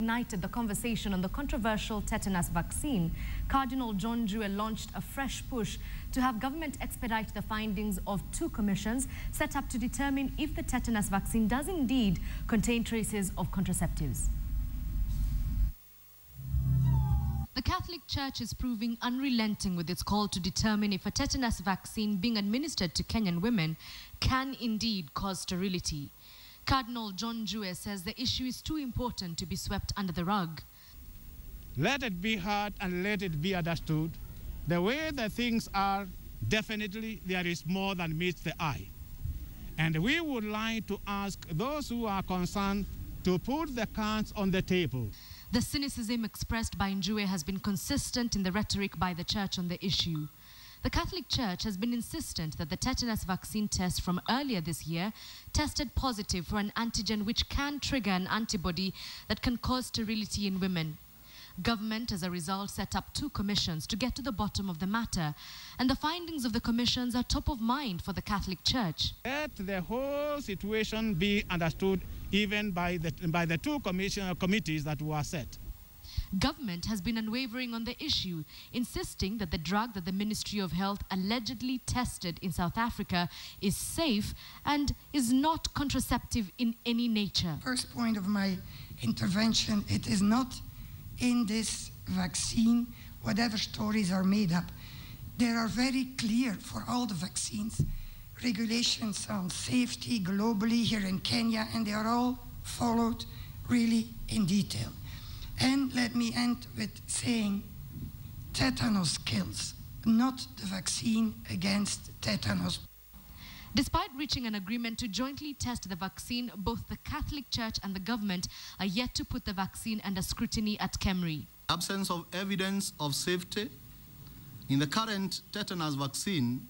Ignited the conversation on the controversial tetanus vaccine, Cardinal John Njue launched a fresh push to have government expedite the findings of 2 commissions set up to determine if the tetanus vaccine does indeed contain traces of contraceptives. The Catholic Church is proving unrelenting with its call to determine if a tetanus vaccine being administered to Kenyan women can indeed cause sterility. Cardinal John Njue says the issue is too important to be swept under the rug. Let it be heard and let it be understood. The way the things are, definitely there is more than meets the eye. And we would like to ask those who are concerned to put the cards on the table. The cynicism expressed by Njue has been consistent in the rhetoric by the Church on the issue. The Catholic Church has been insistent that the tetanus vaccine test from earlier this year tested positive for an antigen which can trigger an antibody that can cause sterility in women. Government, as a result, set up 2 commissions to get to the bottom of the matter, and the findings of the commissions are top of mind for the Catholic Church. Let the whole situation be understood even by the 2 committees that were set. Government has been unwavering on the issue, insisting that the drug that the Ministry of Health allegedly tested in South Africa is safe and is not contraceptive in any nature. First point of my intervention, it is not in this vaccine, whatever stories are made up. There are very clear for all the vaccines regulations on safety globally here in Kenya, and they are all followed really in detail. And let me end with saying tetanus kills, not the vaccine against tetanus. Despite reaching an agreement to jointly test the vaccine, both the Catholic Church and the government are yet to put the vaccine under scrutiny at KEMRI. Absence of evidence of safety in the current tetanus vaccine,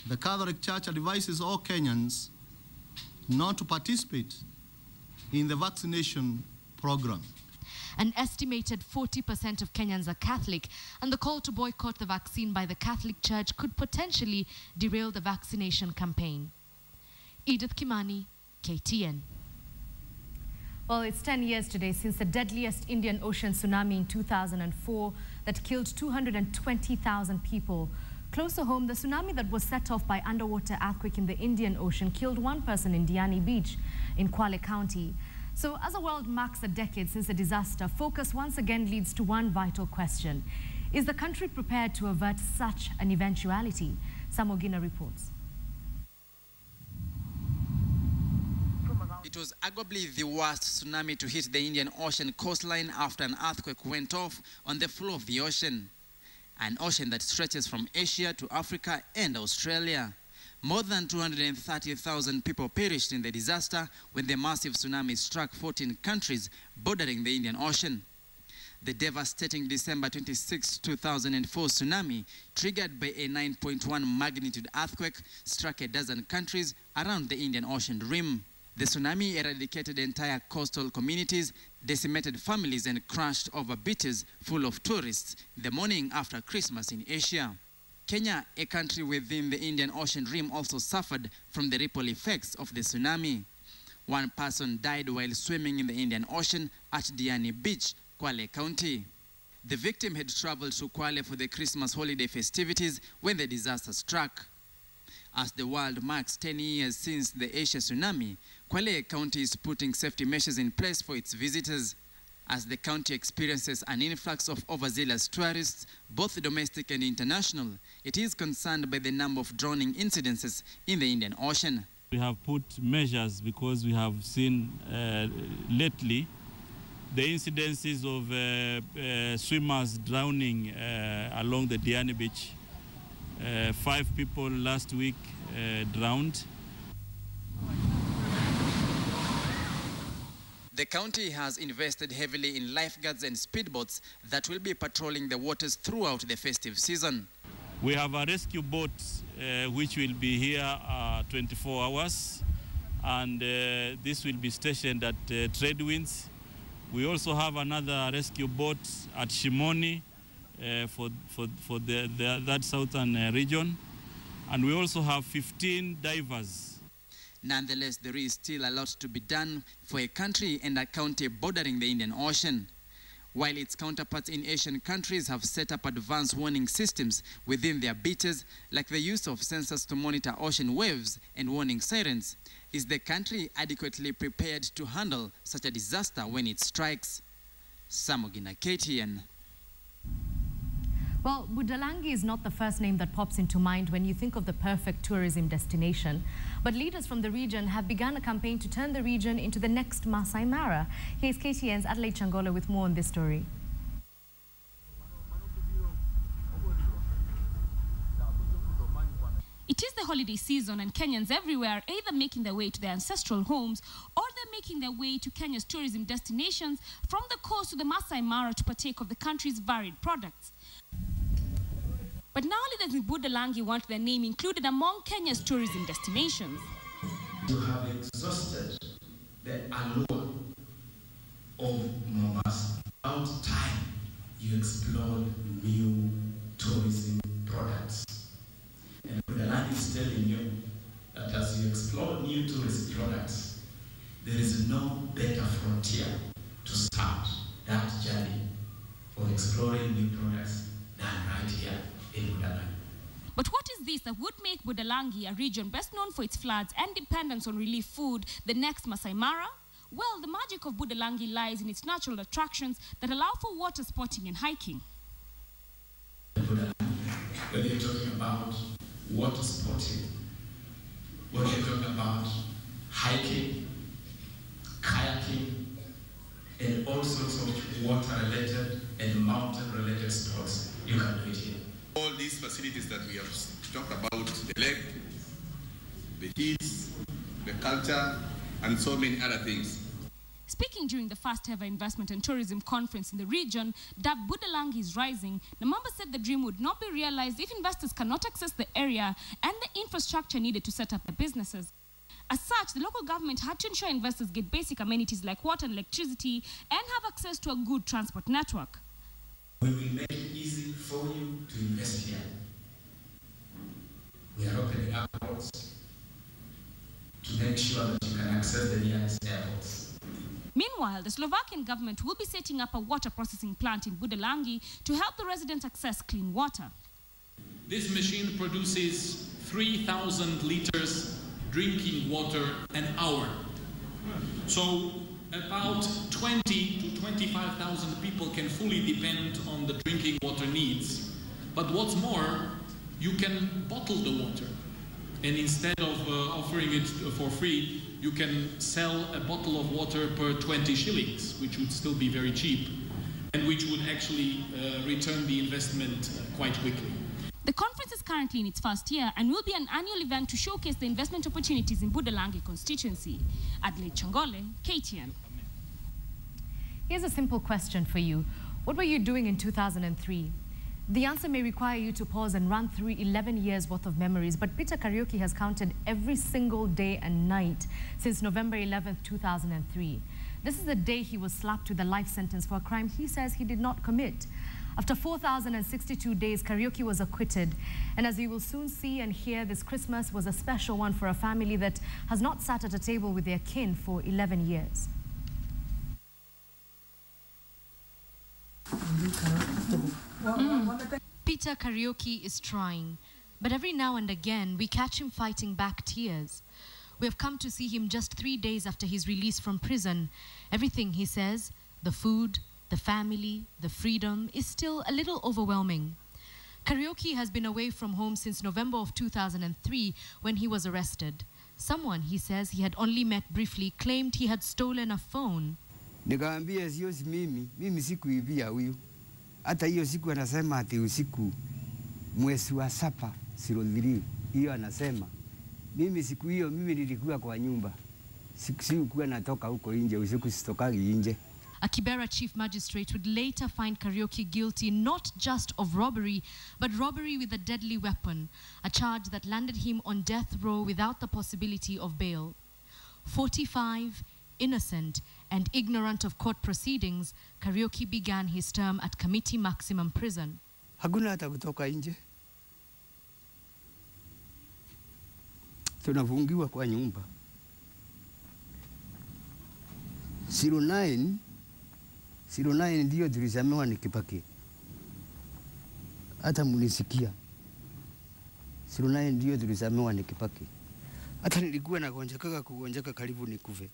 the Catholic Church advises all Kenyans not to participate in the vaccination program. An estimated 40% of Kenyans are Catholic, and the call to boycott the vaccine by the Catholic Church could potentially derail the vaccination campaign. Edith Kimani, KTN. Well, it's 10 years today since the deadliest Indian Ocean tsunami in 2004 that killed 220,000 people. Closer home, the tsunami that was set off by underwater earthquake in the Indian Ocean killed 1 person in Diani Beach in Kwale County. So as the world marks a decade since the disaster, focus once again leads to one vital question. Is the country prepared to avert such an eventuality? Samogina reports. It was arguably the worst tsunami to hit the Indian Ocean coastline after an earthquake went off on the floor of the ocean. An ocean that stretches from Asia to Africa and Australia. More than 230,000 people perished in the disaster when the massive tsunami struck 14 countries bordering the Indian Ocean. The devastating December 26, 2004 tsunami, triggered by a 9.1 magnitude earthquake, struck a dozen countries around the Indian Ocean rim. The tsunami eradicated entire coastal communities, decimated families, and crashed over beaches full of tourists the morning after Christmas in Asia. Kenya, a country within the Indian Ocean rim, also suffered from the ripple effects of the tsunami. 1 person died while swimming in the Indian Ocean at Diani Beach, Kwale County. The victim had traveled to Kwale for the Christmas holiday festivities when the disaster struck. As the world marks 10 years since the Asia tsunami, Kwale County is putting safety measures in place for its visitors. As the county experiences an influx of overzealous tourists, both domestic and international, it is concerned by the number of drowning incidences in the Indian Ocean. We have put measures because we have seen lately the incidences of swimmers drowning along the Diani Beach. 5 people last week drowned. The county has invested heavily in lifeguards and speedboats that will be patrolling the waters throughout the festive season. We have a rescue boat which will be here 24 hours, and this will be stationed at Tradewinds. We also have another rescue boat at Shimoni for that southern region, and we also have 15 divers. Nonetheless, there is still a lot to be done for a country and a county bordering the Indian Ocean. While its counterparts in Asian countries have set up advanced warning systems within their beaches, like the use of sensors to monitor ocean waves and warning sirens, is the country adequately prepared to handle such a disaster when it strikes? Samogina KTN. Well, Budalangi is not the first name that pops into mind when you think of the perfect tourism destination. But leaders from the region have begun a campaign to turn the region into the next Masai Mara. Here's KTN's Adelaide Changola with more on this story. It is the holiday season and Kenyans everywhere are either making their way to their ancestral homes or they're making their way to Kenya's tourism destinations from the coast to the Masai Mara to partake of the country's varied products. But now leaders in Budalangi want their name included among Kenya's tourism destinations. You have exhausted the allure of Mombasa. About time you explore new tourism products. And Budalangi is telling you that as you explore new tourist products, there is no better frontier to start that journey of exploring new products than right here in Budalangi. But what is this that would make Budalangi, a region best known for its floods and dependence on relief food, the next Masai Mara? Well, the magic of Budalangi lies in its natural attractions that allow for water sporting and hiking. Budalangi, when you're talking about water sporting, when you're talking about hiking, kayaking, and all sorts of water-related and mountain-related sports, you can do it here. All these facilities that we have talked about, the lake, the hills, the culture, and so many other things. Speaking during the first ever investment and tourism conference in the region, dubbed Budalangi is Rising, Namamba said the dream would not be realized if investors cannot access the area and the infrastructure needed to set up their businesses. As such, the local government had to ensure investors get basic amenities like water and electricity and have access to a good transport network. We will make it easy for you to invest here. We are opening up ports to make sure that you can access the nearest airports. Meanwhile, the Slovakian government will be setting up a water processing plant in Budalangi to help the residents access clean water. This machine produces 3,000 liters drinking water an hour. So about 20 to 25,000 people can fully depend on the drinking water needs. But what's more, you can bottle the water. And instead of offering it for free, you can sell a bottle of water per 20 shillings, which would still be very cheap, and which would actually return the investment quite quickly. The conference is currently in its first year and will be an annual event to showcase the investment opportunities in Budalangi constituency. Adelaide Changole, KTN. Here's a simple question for you. What were you doing in 2003? The answer may require you to pause and run through 11 years worth of memories, but Peter Kariuki has counted every single day and night since November 11th, 2003. This is the day he was slapped with a life sentence for a crime he says he did not commit. After 4,062 days, Kariuki was acquitted. And as you will soon see and hear, this Christmas was a special one for a family that has not sat at a table with their kin for 11 years. Peter Kariuki is trying, but every now and again we catch him fighting back tears. We have come to see him just 3 days after his release from prison. Everything, he says, the food, the family, the freedom, is still a little overwhelming. Kariuki has been away from home since November of 2003 when he was arrested. Someone, he says, he had only met briefly claimed he had stolen a phone. Nikaambia sio mimi sikuibia huyu. Hata hiyo siku anasema ati usiku mwezi wa 7 03 hiyo anasema. Mimi siku hiyo mimi nilikuwa kwa nyumba. Sikuwa natoka huko nje, usiku sitokagi nje. A Kibera chief magistrate would later find Kariuki guilty not just of robbery, but robbery with a deadly weapon, a charge that landed him on death row without the possibility of bail. 45, innocent and ignorant of court proceedings, Kariuki began his term at Committee Maximum Prison. Hakuna hata kutoka nje. Tunafungiwa kwa nyumba. 09 ndio tulisamewa ni Kibaki. Hata mlisikia. 09 ndio tulisamewa ni Kibaki. Hata nilikuwa kugonjeka karibu nikufe.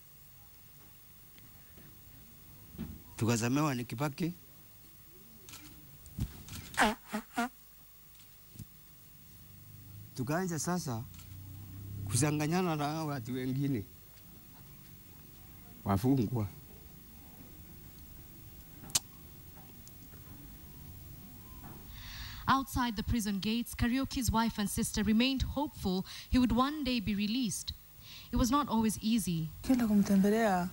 Tukasamewa ni Kibaki. Tukaanza sasa kusanganyana na watu wengine wafungwa. Outside the prison gates, Kariuki's wife and sister remained hopeful he would one day be released. It was not always easy. Kienda kumtembelea,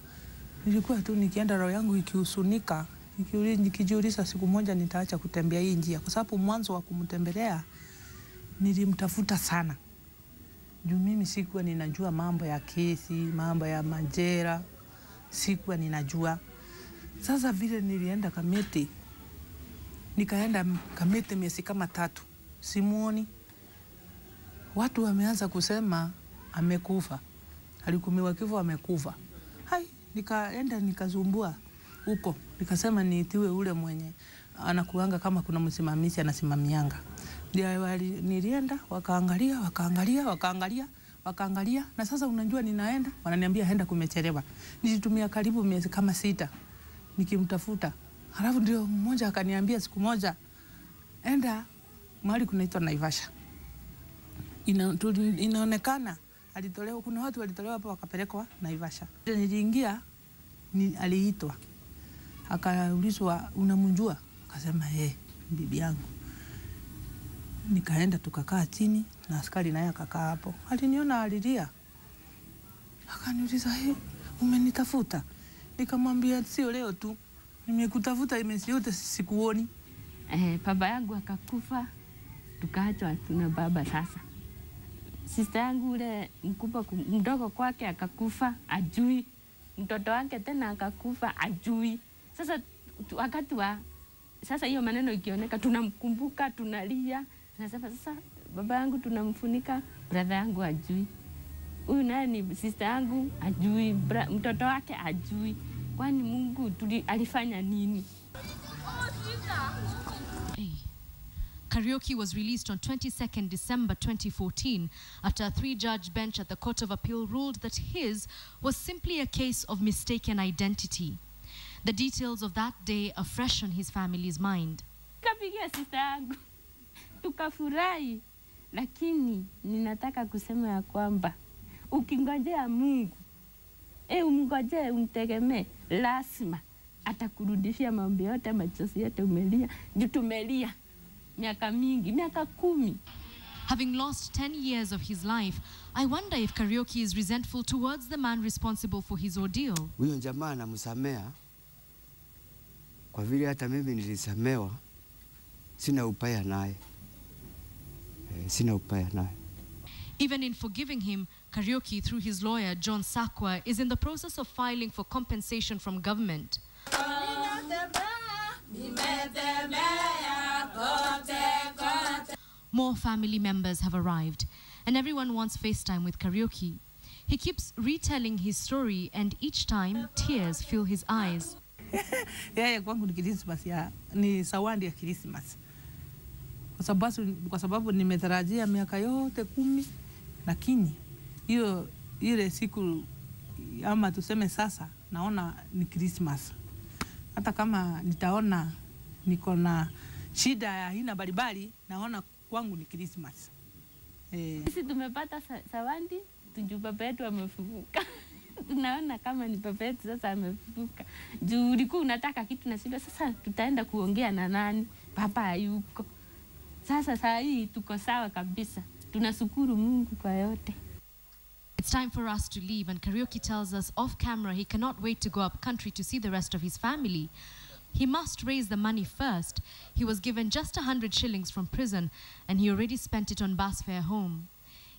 nilikuwa tu nikienda roho yangu ikihusunika, nikijiuliza siku moja nitaacha kutembea hii njia, kwa sababu mwanzo wa kumtembelea nilimtafuta sana. Juu mimi sikuwa ninajua mambo ya kesi, mambo ya majera, sikuwa ninajua. Sasa vile nilienda Kamiti, nikaenda Kamiti miezi kama 3, simuoni. Watu wameanza kusema amekufa, alikumiwa kifo amekufa. Hai, nikaenda nikazumbua huko, nikasema niitiwe ule mwenye anakuanga kama kuna msimamizi anasimamianga. Nilienda, wakaangalia, na sasa unajua ninaenda, wananiambia henda kumechelewa. Nilitumia karibu miezi kama 6 nikimtafuta. Halafu ndio mmoja akaniambia siku moja, enda mahali kunaitwa Naivasha. Inaonekana alitolewa, kuna watu walitolewa hapo wakapelekwa Naivasha. Niliingia, aliitwa. Akaulizwa, unamjua? Akasema, bibi yangu. Nikaenda tukakaa chini na askari naye akakaa hapo. Aliniona alilia. Akaniuliza, umenitafuta? Nikamwambia sio leo tu. Nimekutafuta imesi yote sikuoni. Baba yangu akakufa. Tukaachwa tuna baba sasa. Sister yangu ule mkubwa mdogo kwake akakufa, ajui. Mtoto wake tena akakufa, ajui. Sasa wakati wa sasa hiyo maneno ikioneka tunamkumbuka, tunalia. Nasema sasa baba yangu tunamfunika, brother yangu ajui. Huyu naye ni sister yangu ajui, mtoto wake ajui. Kwani Mungu alifanya nini? Kariuki was released on 22nd December 2014 after a 3-judge bench at the Court of Appeal ruled that his was simply a case of mistaken identity. The details of that day are fresh on his family's mind. Kapigia sister yangu. Tukafurahi, lakini ninataka kusema ya kwamba ukingojea Mungu, umngojee, umtegemee, lazima atakurudishia mambo yote, machozi yote umelia. Juu tumelia miaka mingi, miaka 10. Having lost 10 years of his life, I wonder if Kariuki is resentful towards the man responsible for his ordeal. Huyo jamaa anamsamea kwa vile hata mimi nilisamewa. Sina upaya naye. Even in forgiving him, Kariuki, through his lawyer, John Sakwa, is in the process of filing for compensation from government. More family members have arrived, and everyone wants FaceTime with Kariuki. He keeps retelling his story, and each time, tears fill his eyes. Kwangu ni Christmas ni sawandi ya Christmas. Kwa sababu nimetarajia miaka yote 10, lakini ile siku ama tuseme sasa naona ni Christmas. Hata kama nitaona niko na shida ya aina mbalimbali, naona kwangu ni Christmas. Sisi tumepata sawandi, tujue baba yetu amefufuka. Tunaona kama ni baba yetu sasa amefufuka. Juu ulikuwa unataka kitu na shida, sasa tutaenda kuongea na nani? Baba hayuko. Sasa saa hii tuko sawa kabisa. Tunashukuru Mungu kwa yote. It's time for us to leave, and Kariuki tells us off camera he cannot wait to go up country to see the rest of his family. He must raise the money first. He was given just 100 shillings from prison, and he already spent it on bus fare home.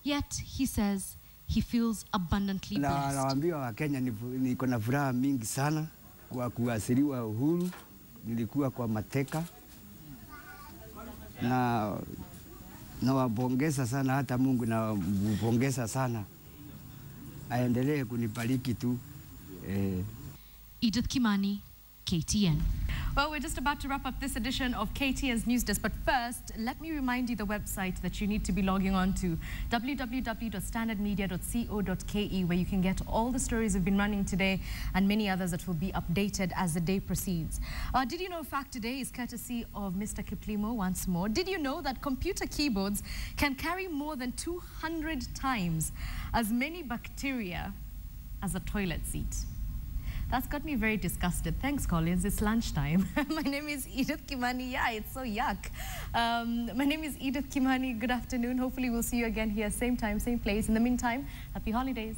Yet, he says, he feels abundantly blessed. Nawaambia wa Kenya niko na furaha mingi sana kwa kuasiriwa uhuru. Nilikuwa kwa mateka. Na wapongeza sana, hata Mungu na mpongeza sana. Aendelee kunibariki tu. Edith Kimani, KTN. Well, we're just about to wrap up this edition of KTN's Newsdesk, but first, let me remind you the website that you need to be logging on to, www.standardmedia.co.ke, where you can get all the stories we've been running today and many others that will be updated as the day proceeds. Did you know a fact today is courtesy of Mr. Kiplimo once more? Did you know that computer keyboards can carry more than 200 times as many bacteria as a toilet seat? That's got me very disgusted. Thanks, Collins. It's lunchtime. My name is Edith Kimani. Yeah, it's so yuck. My name is Edith Kimani. Good afternoon. Hopefully we'll see you again here, same time, same place. In the meantime, happy holidays.